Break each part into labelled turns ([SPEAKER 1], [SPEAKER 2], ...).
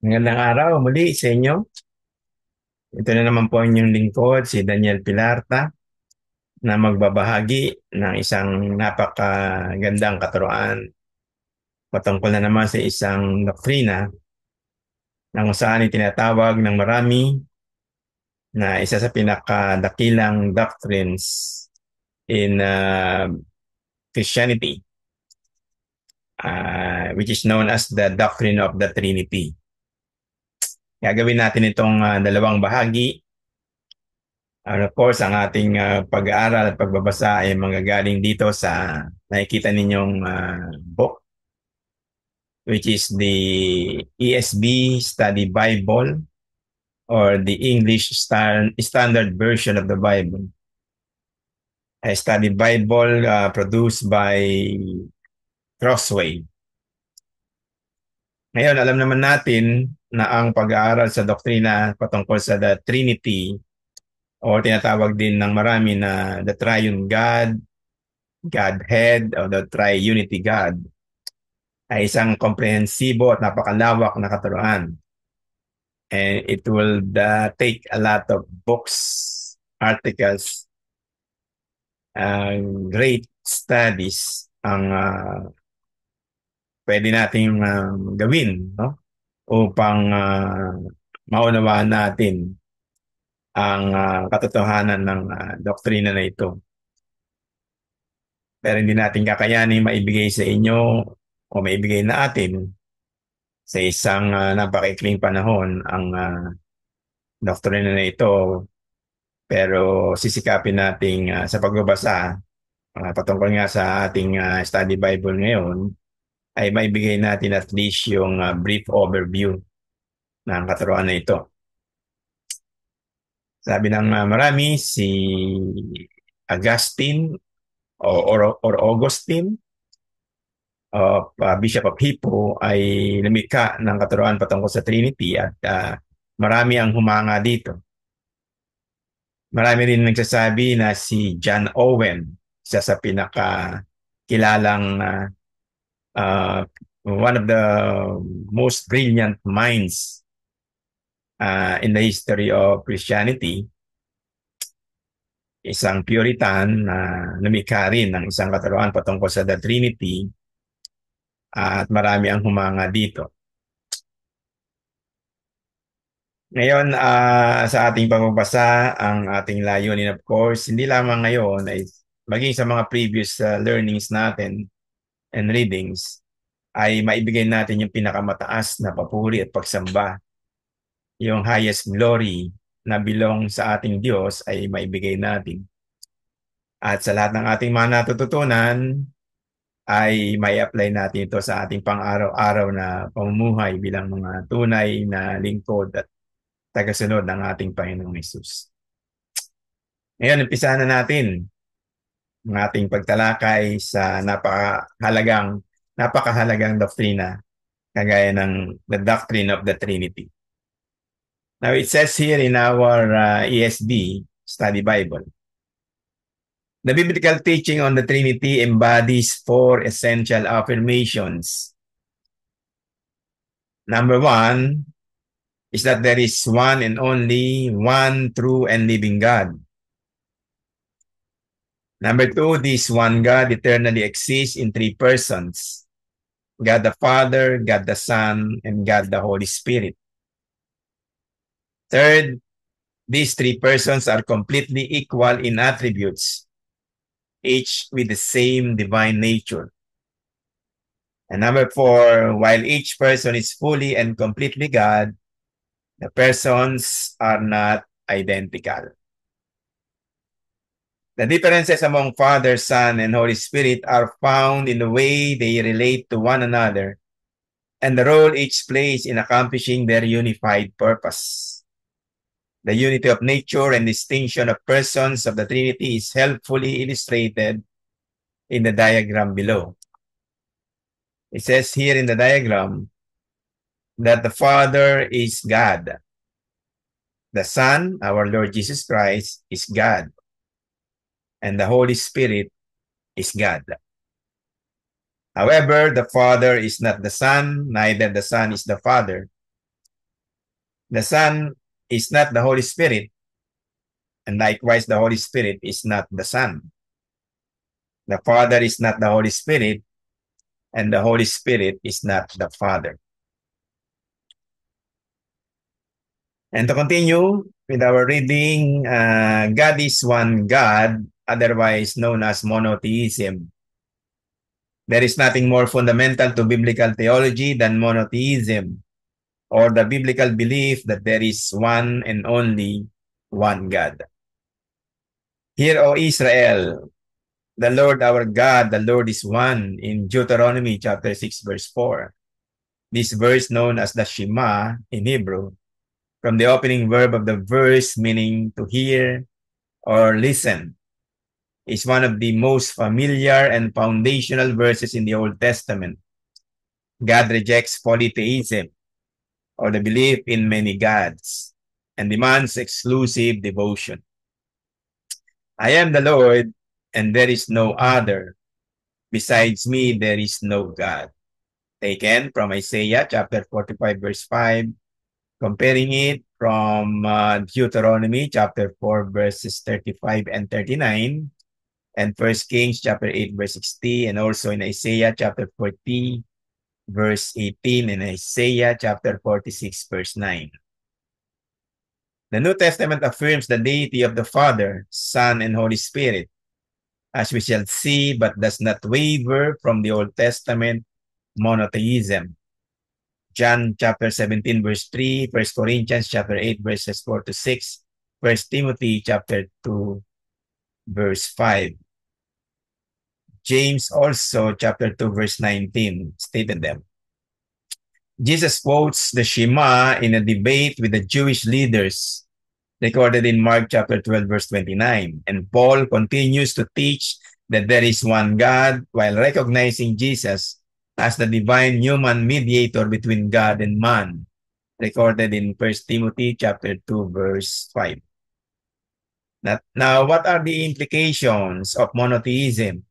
[SPEAKER 1] Magandang araw muli sa inyo. Ito na naman po ang inyong lingkod, si Daniel Pilarta, na magbabahagi ng isang napakagandang katuroan patungkol na naman sa isang doktrina na kung saan itinatawag ng marami na isa sa pinakadakilang doctrines in Christianity, which is known as the doctrine of the Trinity. Gagawin natin itong dalawang bahagi. And of course, ang ating pag-aaral at pagbabasa ay manggagaling dito sa nakikita ninyong book, which is the ESV Study Bible or the English Standard Version of the Bible. A study Bible produced by Crossway. Ngayon, alam naman natin na ang pag-aaral sa doktrina patungkol sa the Trinity o tinatawag din ng marami na the Triune God, Godhead o the Tri-Unity God ay isang komprehensibo at napakalawak na katuruan. And it will take a lot of books, articles, great studies ang pwede nating gawin, no? Upang maunawaan natin ang katotohanan ng doktrina na ito. Pero hindi natin kakayanin maibigay sa inyo o maibigay na atin sa isang napakaikling panahon ang doktrina na ito. Pero sisikapin nating sa pagbabasa patungkol nga sa ating study Bible ngayon ay maibigay natin at least yung brief overview ng katuruan na ito. Sabi ng marami, si Augustine or Augustine of Bishop of Hippo ay lumikha ng katuruan patungkol sa Trinity at marami ang humanga dito. Marami rin nagsasabi na si John Owen, isa sa pinakakilalang one of the most brilliant minds in the history of Christianity, isang Puritan na lumikha rin ng isang katuruan patungkol sa the Trinity at marami ang humanga dito. Ngayon, sa ating pagbabasa, ang ating layunin of course, hindi lamang ngayon ay maging sa mga previous learnings natin and readings, ay maibigay natin yung pinakamataas na papuri at pagsamba. Yung highest glory na belong sa ating Diyos ay maibigay natin. At sa lahat ng ating mga natututunan, ay may apply natin ito sa ating pang-araw-araw na pamumuhay bilang mga tunay na lingkod at tagasunod ng ating Panginoong Hesus. Ngayon, umpisa na natin ang ating pagtalakay sa napakahalagang doktrina kagaya ng the doctrine of the Trinity. Now, it says here in our ESV Study Bible, the biblical teaching on the Trinity embodies four essential affirmations. Number one is that there is one and only one true and living God. Number two, this one God eternally exists in three persons: God the Father, God the Son, and God the Holy Spirit. Third, these three persons are completely equal in attributes, each with the same divine nature. And number four, while each person is fully and completely God, the persons are not identical. The differences among Father, Son, and Holy Spirit are found in the way they relate to one another and the role each plays in accomplishing their unified purpose. The unity of nature and distinction of persons of the Trinity is helpfully illustrated in the diagram below. It says here in the diagram that the Father is God. The Son, our Lord Jesus Christ, is God. And the Holy Spirit is God. However, the Father is not the Son, neither the Son is the Father. The Son is not the Holy Spirit, and likewise the Holy Spirit is not the Son. The Father is not the Holy Spirit, and the Holy Spirit is not the Father. And to continue with our reading, God is one God, otherwise known as monotheism. There is nothing more fundamental to biblical theology than monotheism, or the biblical belief that there is one and only one God. Hear, O Israel, the Lord our God, the Lord is one, in Deuteronomy chapter 6, verse 4. This verse, known as the Shema in Hebrew, from the opening verb of the verse meaning to hear or listen, is one of the most familiar and foundational verses in the Old Testament. God rejects polytheism, or the belief in many gods, and demands exclusive devotion. I am the Lord, and there is no other. Besides me, there is no God. Taken from Isaiah chapter 45, verse 5, comparing it from Deuteronomy chapter 4, verses 35 and 39, and 1 Kings chapter 8, verse 60, and also in Isaiah chapter 40, verse 18, and Isaiah chapter 46, verse 9. The New Testament affirms the deity of the Father, Son, and Holy Spirit, as we shall see, but does not waver from the Old Testament monotheism. John chapter 17, verse 3, 1 Corinthians chapter 8, verses 4 to 6, 1 Timothy chapter 2, verse 5. James also chapter 2, verse 19 stated them. Jesus quotes the Shema in a debate with the Jewish leaders, recorded in Mark chapter 12, verse 29. And Paul continues to teach that there is one God while recognizing Jesus as the divine human mediator between God and man, recorded in 1 Timothy chapter 2, verse 5. Now, what are the implications of monotheism?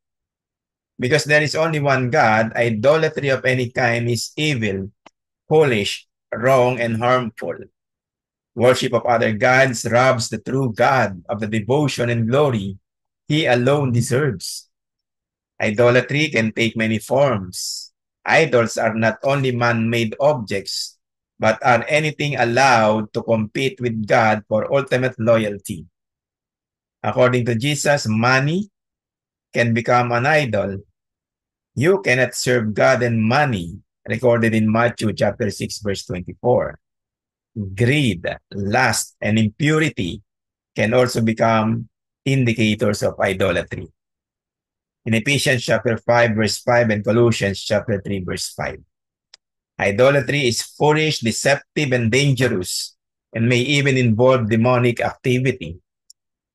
[SPEAKER 1] Because there is only one God, idolatry of any kind is evil, foolish, wrong, and harmful. Worship of other gods robs the true God of the devotion and glory he alone deserves. Idolatry can take many forms. Idols are not only man-made objects, but are anything allowed to compete with God for ultimate loyalty. According to Jesus, money can become an idol. You cannot serve God and money, recorded in Matthew chapter 6, verse 24. Greed, lust, and impurity can also become indicators of idolatry. In Ephesians chapter 5, verse 5, and Colossians chapter 3, verse 5. Idolatry is foolish, deceptive, and dangerous, and may even involve demonic activity.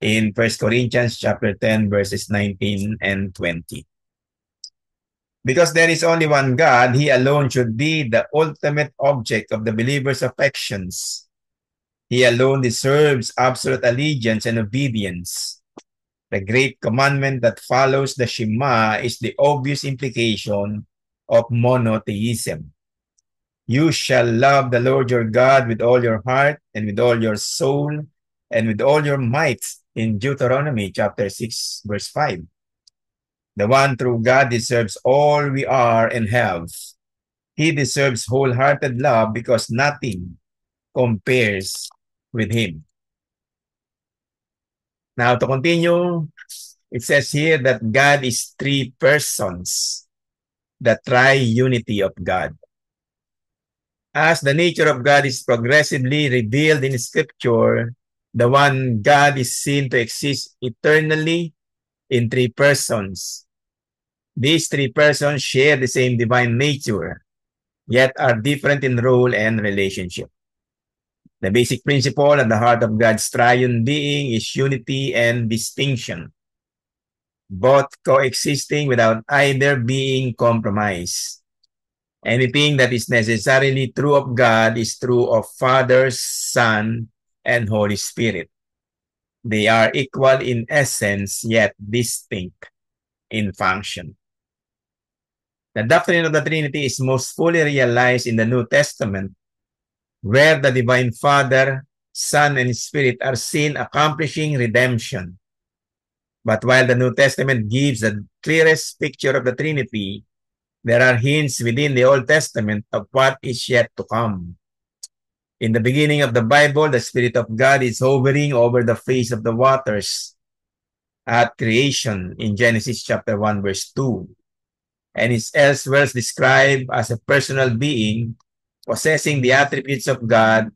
[SPEAKER 1] In 1 Corinthians chapter 10, verses 19 and 20. Because there is only one God, he alone should be the ultimate object of the believer's affections. He alone deserves absolute allegiance and obedience. The great commandment that follows the Shema is the obvious implication of monotheism. You shall love the Lord your God with all your heart and with all your soul and with all your might, in Deuteronomy chapter 6, verse 5. The one true God deserves all we are and have. He deserves wholehearted love because nothing compares with him. Now, to continue, it says here that God is three persons, the triunity of God. As the nature of God is progressively revealed in Scripture, the one God is seen to exist eternally in three persons. These three persons share the same divine nature, yet are different in role and relationship. The basic principle at the heart of God's triune being is unity and distinction, both coexisting without either being compromised. Anything that is necessarily true of God is true of Father, Son, and Holy Spirit. They are equal in essence, yet distinct in function. The doctrine of the Trinity is most fully realized in the New Testament. where the Divine Father, Son, and Spirit are seen accomplishing redemption. But while the New Testament gives the clearest picture of the Trinity, there are hints within the Old Testament of what is yet to come. In the beginning of the Bible, the Spirit of God is hovering over the face of the waters at creation in Genesis chapter 1, verse 2, and is elsewhere described as a personal being possessing the attributes of God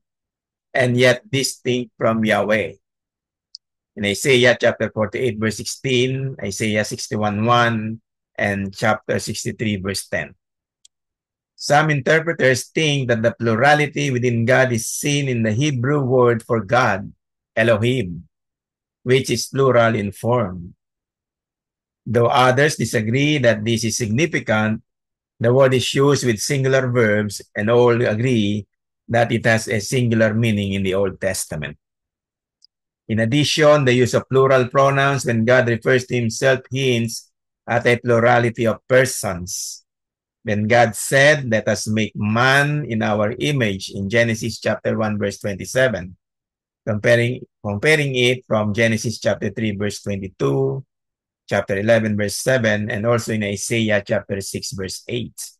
[SPEAKER 1] and yet distinct from Yahweh. In Isaiah chapter 48, verse 16, Isaiah 61, 1, and chapter 63, verse 10. Some interpreters think that the plurality within God is seen in the Hebrew word for God, Elohim, which is plural in form. Though others disagree that this is significant, the word is used with singular verbs and all agree that it has a singular meaning in the Old Testament. In addition, the use of plural pronouns when God refers to himself hints at a plurality of persons. When God said, "Let us make man in our image" in Genesis chapter 1, verse 27, comparing it from Genesis chapter 3, verse 22, chapter 11, verse 7, and also in Isaiah chapter 6, verse 8.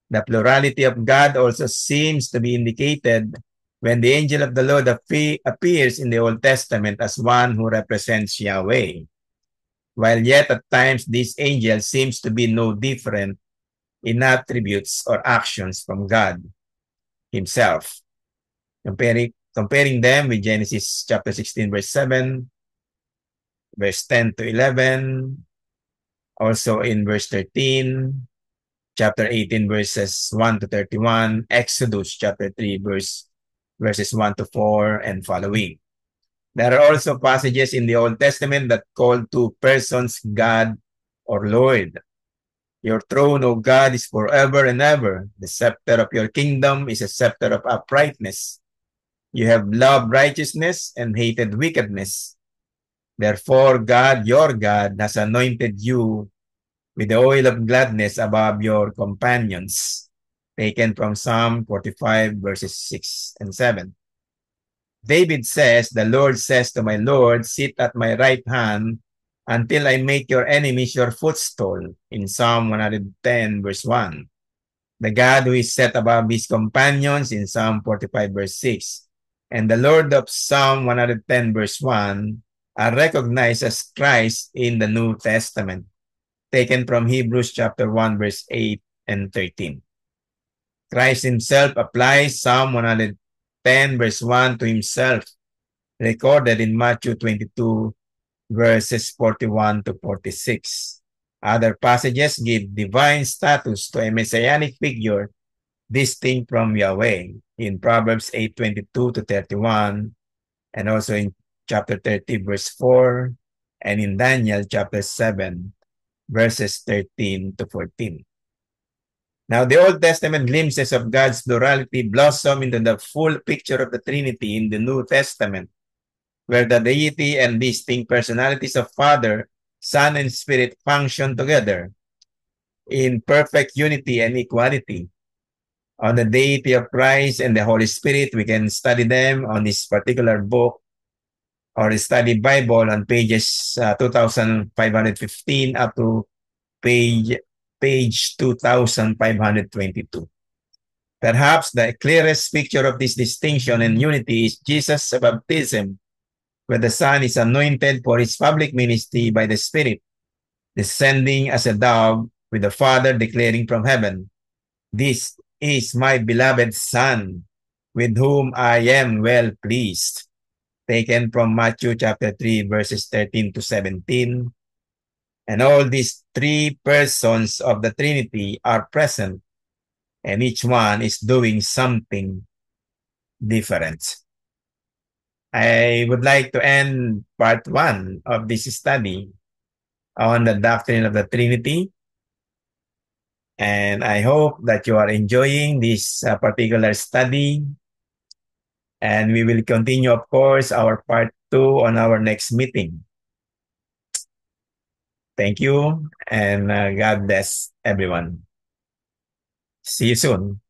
[SPEAKER 1] The plurality of God also seems to be indicated when the angel of the Lord appears in the Old Testament as one who represents Yahweh, while yet at times this angel seems to be no different in attributes or actions from God himself. Comparing them with Genesis chapter 16, verse 7, verse 10 to 11, also in verse 13, chapter 18, verses 1 to 31, Exodus chapter 3, verses 1 to 4 and following. There are also passages in the Old Testament that call two persons God or Lord. Your throne, O God, is forever and ever. The scepter of your kingdom is a scepter of uprightness. You have loved righteousness and hated wickedness. Therefore, God, your God, has anointed you with the oil of gladness above your companions. Taken from Psalm 45, verses 6 and 7. David says, "The Lord says to my Lord, sit at my right hand until I make your enemies your footstool," in Psalm 110, verse 1. The God who is set above his companions in Psalm 45, verse 6. And the Lord of Psalm 110, verse 1 are recognized as Christ in the New Testament, taken from Hebrews chapter 1, verse 8 and 13. Christ himself applies Psalm 110, verse 1 to himself, recorded in Matthew 22, verses 41 to 46. Other passages give divine status to a messianic figure distinct from Yahweh in Proverbs 8:22 to 31, and also in chapter 30, verse 4, and in Daniel chapter 7, verses 13 to 14. Now, the Old Testament glimpses of God's plurality blossom into the full picture of the Trinity in the New Testament, where the deity and distinct personalities of Father, Son, and Spirit function together in perfect unity and equality. On the deity of Christ and the Holy Spirit, we can study them on this particular book or study Bible on pages 2,515 up to page 2,522. Perhaps the clearest picture of this distinction and unity is Jesus' baptism, where the Son is anointed for his public ministry by the Spirit, descending as a dove, with the Father declaring from heaven, "This is my beloved Son, with whom I am well pleased." Taken from Matthew chapter 3, verses 13 to 17. And all these three persons of the Trinity are present, and each one is doing something different. I would like to end part 1 of this study on the doctrine of the Trinity. And I hope that you are enjoying this particular study. And we will continue, of course, our part 2 on our next meeting. Thank you, and God bless everyone. See you soon.